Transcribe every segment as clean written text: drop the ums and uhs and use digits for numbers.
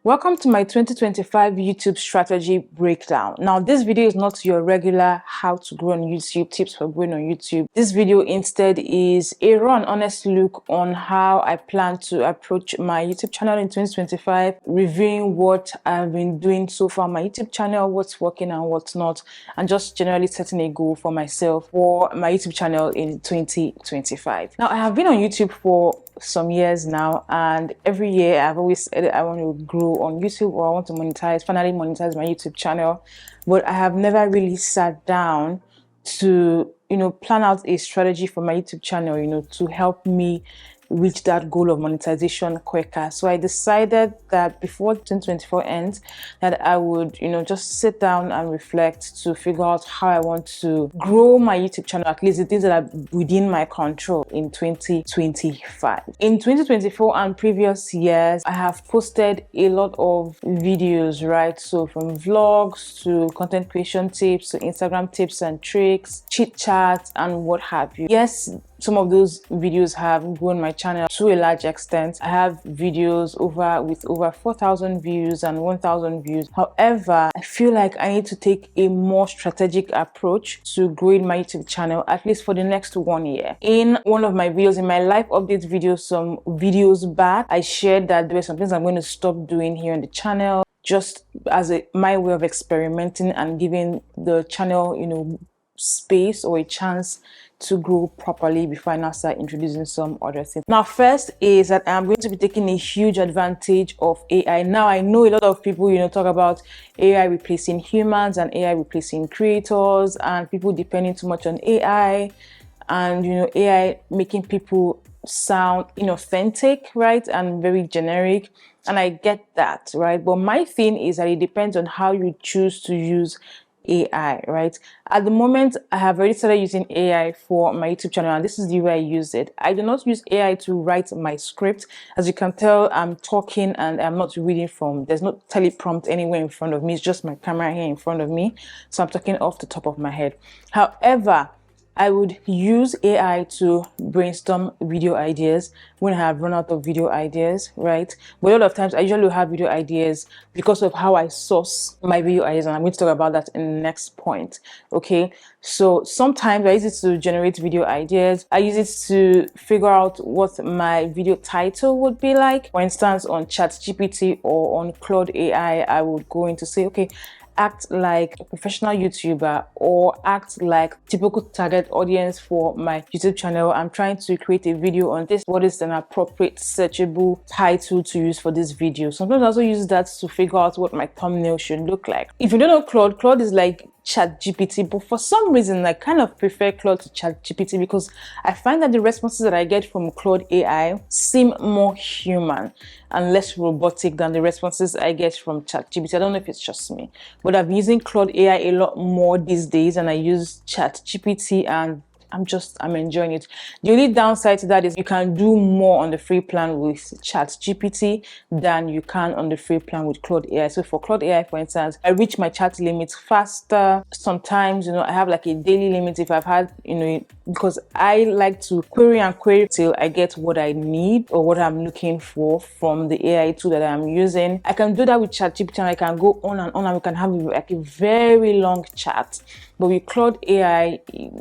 Welcome to my 2025 YouTube strategy breakdown. Now, this video is not your regular how to grow on YouTube, tips for growing on YouTube. This video instead is a raw, honest look on how I plan to approach my YouTube channel in 2025, reviewing what I've been doing so far on my YouTube channel, what's working and what's not, and just generally setting a goal for myself for my YouTube channel in 2025. Now, I have been on YouTube for some years now, and every year I've always said I want to grow on YouTube, or I want to finally monetize my YouTube channel, but I have never really sat down to plan out a strategy for my YouTube channel to help me reach that goal of monetization quicker. So I decided that before 2024 ends, that I would just sit down and reflect to figure out how I want to grow my YouTube channel, at least the things that are within my control in 2025. In 2024 and previous years, I have posted a lot of videos, right? So from vlogs to content creation tips to Instagram tips and tricks, chit chats and what have you. Yes, some of those videos have grown my channel to a large extent. I have videos with over 4,000 views and 1,000 views. However, I feel like I need to take a more strategic approach to growing my YouTube channel, at least for the next 1 year. In one of my videos, in my life update video, some videos back, I shared that there were some things I'm going to stop doing here on the channel, just as my way of experimenting and giving the channel, space or a chance to grow properly before I now start introducing some other things. Now, first is that I'm going to be taking a huge advantage of AI. Now, I know a lot of people, talk about AI replacing humans and AI replacing creators and people depending too much on AI and, AI making people sound inauthentic, right? And very generic. And I get that, right? But my thing is that it depends on how you choose to use AI, right? At the moment, I have already started using AI for my YouTube channel, and this is the way I use it. I do not use AI to write my script. As you can tell, I'm talking and I'm not reading there's no teleprompt anywhere in front of me. It's just my camera here in front of me. So I'm talking off the top of my head. However, I would use AI to brainstorm video ideas when I have run out of video ideas, right? But a lot of times I usually have video ideas because of how I source my video ideas, and I'm going to talk about that in the next point, okay? So sometimes I use it to generate video ideas. I use it to figure out what my video title would be like. For instance, on ChatGPT or on Claude AI, I would go in to say, okay, act like a professional YouTuber or act like typical target audience for my YouTube channel. I'm trying to create a video on this. What is an appropriate searchable title to use for this video? Sometimes I also use that to figure out what my thumbnail should look like. If you don't know Claude is like ChatGPT, but for some reason I kind of prefer Claude to ChatGPT because I find that the responses that I get from Claude AI seem more human and less robotic than the responses I get from ChatGPT. I don't know if it's just me, but I've been using Claude AI a lot more these days, and I use ChatGPT and I'm enjoying it. The only downside to that is you can do more on the free plan with ChatGPT than you can on the free plan with Claude AI. So for Claude AI, for instance, I reach my chat limits faster. Sometimes, I have like a daily limit if I've had, because I like to query till I get what I need or what I'm looking for from the AI tool that I'm using. I can do that with ChatGPT, and I can go on and we can have like a very long chat. But with Claude AI,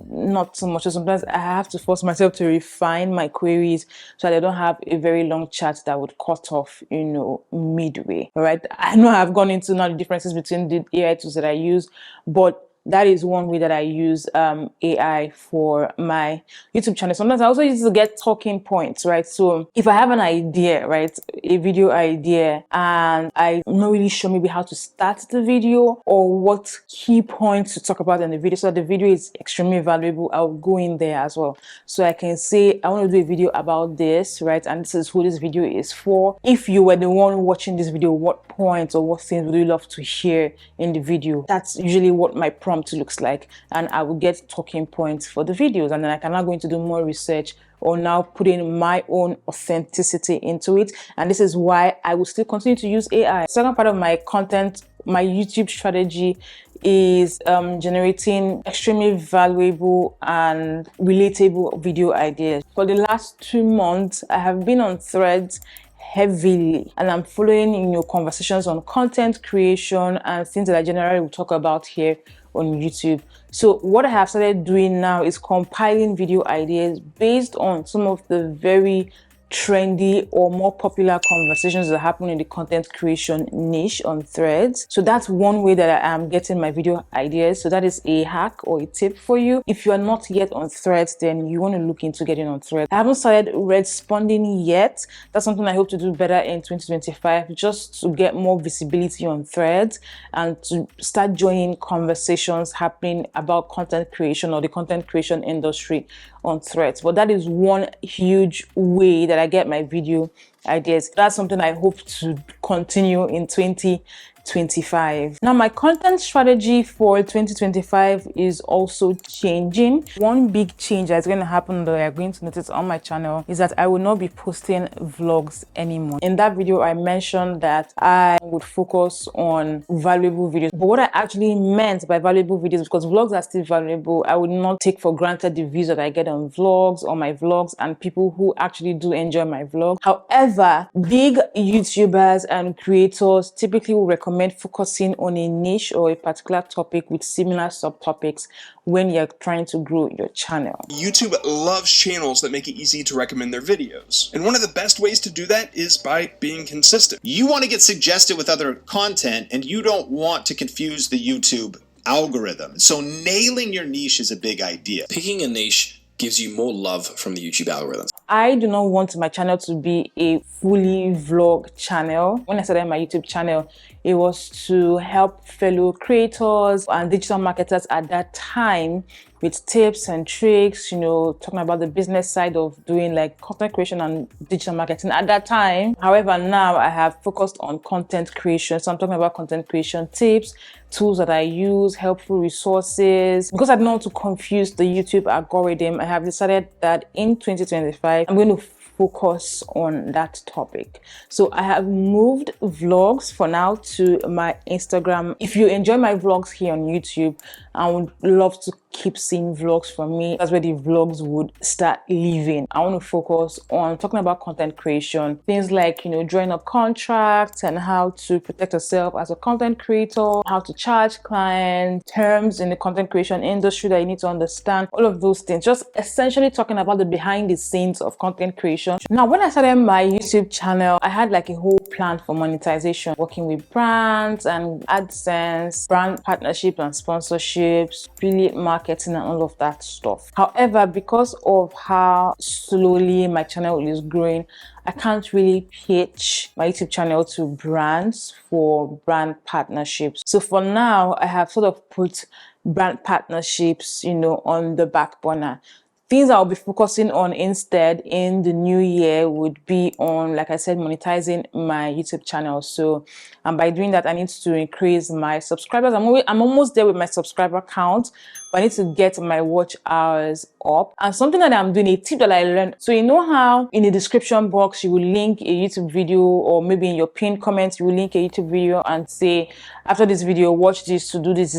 not so much. So sometimes I have to force myself to refine my queries so that I don't have a very long chat that would cut off, midway. All right. I know I've gone into now the differences between the AI tools that I use, but that is one way that I use AI for my YouTube channel. Sometimes I also use it to get talking points, right? So if I have an idea, right, a video idea, and I'm not really sure maybe how to start the video or what key points to talk about in the video so that the video is extremely valuable, I'll go in there as well. So I can say, I want to do a video about this, right? And this is who this video is for. If you were the one watching this video, what points or what things would you love to hear in the video? That's usually what my prompt looks like, and I will get talking points for the videos, and then I can now go into do more research or now put in my own authenticity into it. And this is why I will still continue to use AI. Second part of my content, my YouTube strategy, is generating extremely valuable and relatable video ideas. For the last 2 months, I have been on Threads heavily, and I'm following, you know, conversations on content creation and things that I generally will talk about here on YouTube. So what I have started doing now is compiling video ideas based on some of the very trendy or more popular conversations that happen in the content creation niche on Threads. So that's one way that I am getting my video ideas. So that is a hack or a tip for you. If you are not yet on Threads, then you want to look into getting on Threads. I haven't started responding yet. That's something I hope to do better in 2025, just to get more visibility on Threads and to start joining conversations happening about content creation or the content creation industry on Threads. But that is one huge way that I get my video ideas. That's something I hope to continue in 2025. Now, my content strategy for 2025 is also changing. One big change that's going to happen that you're going to notice on my channel is that I will not be posting vlogs anymore. In that video, I mentioned that I would focus on valuable videos. But what I actually meant by valuable videos, because vlogs are still valuable, I would not take for granted the views that I get on vlogs or my vlogs and people who actually do enjoy my vlog. However, big YouTubers and creators typically will recommend focusing on a niche or a particular topic with similar subtopics when you're trying to grow your channel. YouTube loves channels that make it easy to recommend their videos. And one of the best ways to do that is by being consistent. You want to get suggested with other content and you don't want to confuse the YouTube algorithm. So nailing your niche is a big idea. Picking a niche gives you more love from the YouTube algorithms. I do not want my channel to be a fully vlog channel. When I started my YouTube channel, it was to help fellow creators and digital marketers at that time with tips and tricks, you know, talking about the business side of doing like content creation and digital marketing at that time. However, now I have focused on content creation. So I'm talking about content creation tips, tools that I use, helpful resources. Because I don't want to confuse the YouTube algorithm, I have decided that in 2025, I'm going to focus on that topic. So I have moved vlogs for now to my Instagram. If you enjoy my vlogs here on YouTube, I would love to keep seeing vlogs from me. That's where the vlogs would start living. I want to focus on talking about content creation, things like, you know, drawing up contracts and how to protect yourself as a content creator, how to charge clients, terms in the content creation industry that you need to understand, all of those things. Just essentially talking about the behind the scenes of content creation. Now, when I started my YouTube channel, I had like a whole plan for monetization, working with brands and AdSense, brand partnerships and sponsorships, affiliate marketing and all of that stuff. However, because of how slowly my channel is growing, I can't really pitch my YouTube channel to brands for brand partnerships. So for now, I have sort of put brand partnerships, you know, on the back burner. Things I'll be focusing on instead in the new year would be on, like I said, monetizing my YouTube channel. So by doing that, I need to increase my subscribers. I'm almost there with my subscriber count, but I need to get my watch hours up. And something that I'm doing, a tip that I learned. So you know how in the description box, you will link a YouTube video, or maybe in your pinned comments, you will link a YouTube video and say, after this video, watch this to do this.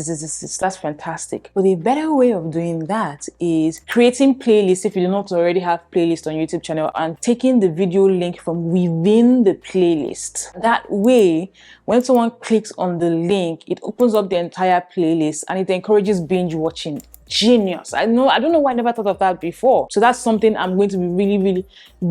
That's fantastic. But a better way of doing that is creating playlists if you do not already have playlists on YouTube channel and taking the video link from within the playlist. That way, when someone clicks on the link, it opens up the entire playlist and it encourages binge watching. Genius. I don't know why I never thought of that before. So that's something I'm going to be really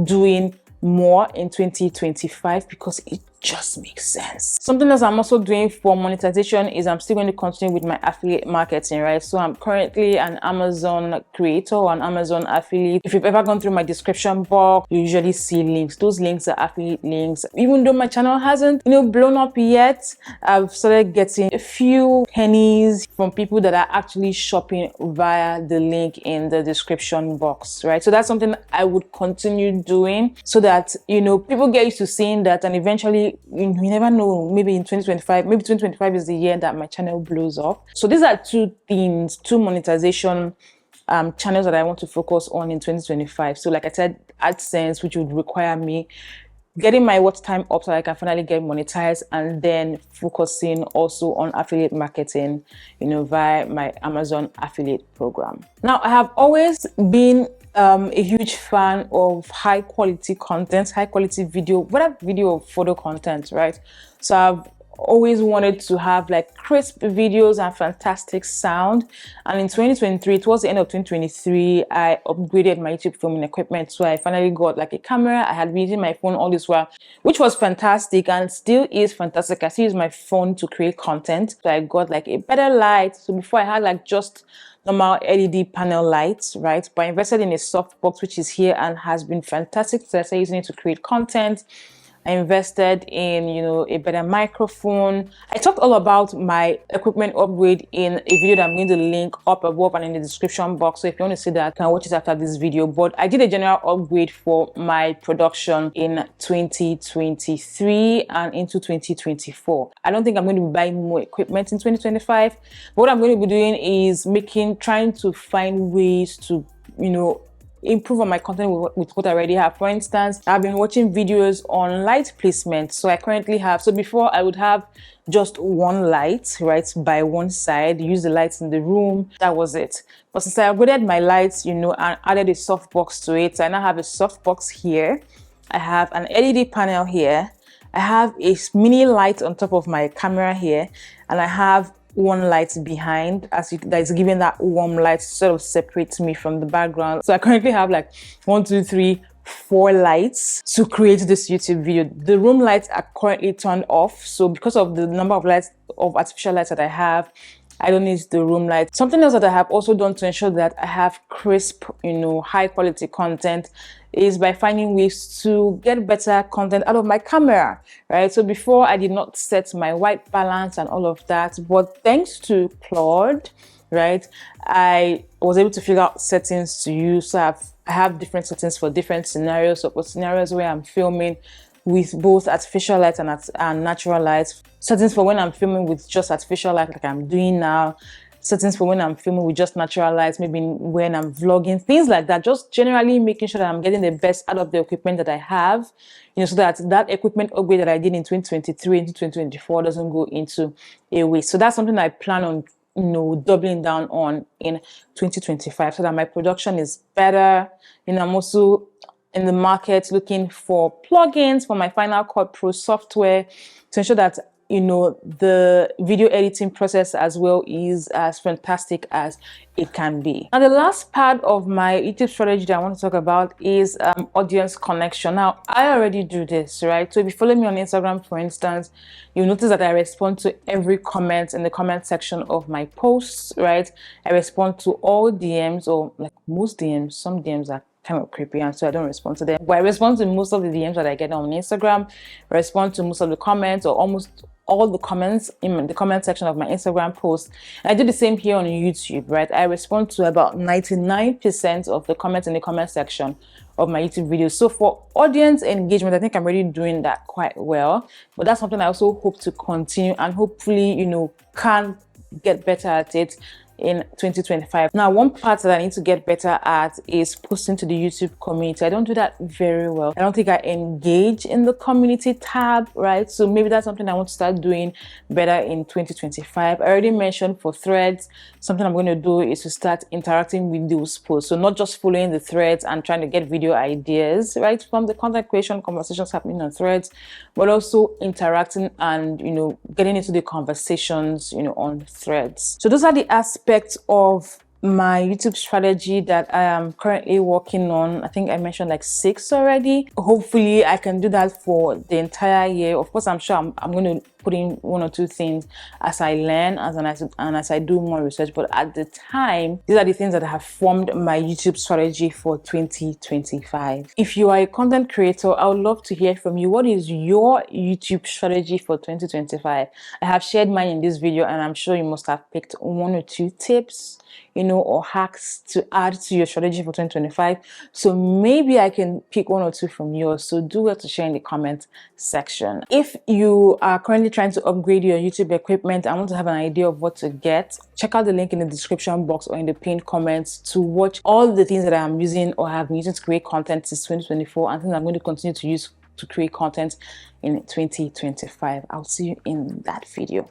doing more in 2025 because it just makes sense. Something else I'm also doing for monetization is I'm still going to continue with my affiliate marketing, right? So I'm currently an Amazon creator or an Amazon affiliate. If you've ever gone through my description box, you usually see links. Those links are affiliate links. Even though my channel hasn't, blown up yet, I've started getting a few pennies from people that are actually shopping via the link in the description box, right? So that's something I would continue doing so that, people get used to seeing that, and eventually, you never know, maybe in 2025, maybe 2025 is the year that my channel blows up. So these are two monetization channels that I want to focus on in 2025. So like I said, AdSense, which would require me getting my watch time up so I can finally get monetized, and then focusing also on affiliate marketing, via my Amazon affiliate program. Now, I have always been a huge fan of high quality content, high quality video, whether video or photo content, right? So I've always wanted to have like crisp videos and fantastic sound. And in 2023, towards the end of 2023, I upgraded my YouTube filming equipment. So I finally got like a camera. I had been using my phone all this while, which was fantastic and still is fantastic. I still use my phone to create content. So I got like a better light. So before I had like just normal LED panel lights, right? But I invested in a softbox, which is here and has been fantastic. So I started using it to create content. I invested in, a better microphone. I talked all about my equipment upgrade in a video that I'm going to link up above and in the description box. So if you want to see that, you can watch it after this video. But I did a general upgrade for my production in 2023 and into 2024. I don't think I'm going to be buying more equipment in 2025. But what I'm going to be doing is trying to find ways to, improve on my content with what I already have. For instance, I've been watching videos on light placement. So I currently have, so before I would have just one light, right, by one side, use the lights in the room. That was it. But since I upgraded my lights, and added a softbox to it, so I now have a softbox here. I have an LED panel here. I have a mini light on top of my camera here, and I have one light behind that is giving that warm light to sort of separate me from the background. So I currently have like 1, 2, 3, 4 lights to create this YouTube video. The room lights are currently turned off. So because of the number of artificial lights that I have, I don't need the room light. Something else that I have also done to ensure that I have crisp, high quality content is by finding ways to get better content out of my camera, right? So before I did not set my white balance and all of that, but thanks to Claude, right, I was able to figure out settings to use. So I have different settings for different scenarios. So for scenarios where I'm filming with both artificial lights and natural lights, settings for when I'm filming with just artificial light like I'm doing now, settings for when I'm filming with just natural lights, maybe when I'm vlogging, things like that. Just generally making sure that I'm getting the best out of the equipment that I have, so that equipment upgrade that I did in 2023 into 2024 doesn't go into a waste. So that's something I plan on, doubling down on in 2025 so that my production is better. I'm also in the market looking for plugins for my Final Cut Pro software to ensure that the video editing process as well is as fantastic as it can be. Now, the last part of my YouTube strategy that I want to talk about is audience connection. Now, I already do this, right? So if you follow me on Instagram, for instance, you'll notice that I respond to every comment in the comment section of my posts, right? I respond to all DMs, or like most DMs. Some DMs are kind of creepy, and so I don't respond to them. But I respond to most of the DMs that I get on Instagram. I respond to most of the comments, or almost all the comments in the comment section of my Instagram post. And I do the same here on YouTube, right? I respond to about 99% of the comments in the comment section of my YouTube videos. So for audience engagement, I think I'm already doing that quite well. But that's something I also hope to continue and hopefully, can get better at it in 2025. Now, one part that I need to get better at is posting to the YouTube community. I don't do that very well. I don't think I engage in the community tab, right? So maybe that's something I want to start doing better in 2025. I already mentioned for threads, something I'm going to do is to start interacting with those posts. So not just following the threads and trying to get video ideas, right, from the content creation conversations happening on threads, but also interacting and, getting into the conversations, on threads. So those are the aspects of my YouTube strategy that I am currently working on. I think I mentioned like 6 already. Hopefully I can do that for the entire year. Of course, I'm sure I'm going to put in 1 or 2 things as I learn and as I do more research. But at the time, these are the things that have formed my YouTube strategy for 2025. If you are a content creator, I would love to hear from you. What is your YouTube strategy for 2025? I have shared mine in this video, and I'm sure you must have picked 1 or 2 tips, or hacks to add to your strategy for 2025. So maybe I can pick 1 or 2 from yours. So do well to share in the comment section. If you are currently trying to upgrade your YouTube equipment and want to have an idea of what to get, check out the link in the description box or in the pinned comments to watch all the things that I'm using or have been using to create content since 2024 and things I'm going to continue to use to create content in 2025. I'll see you in that video.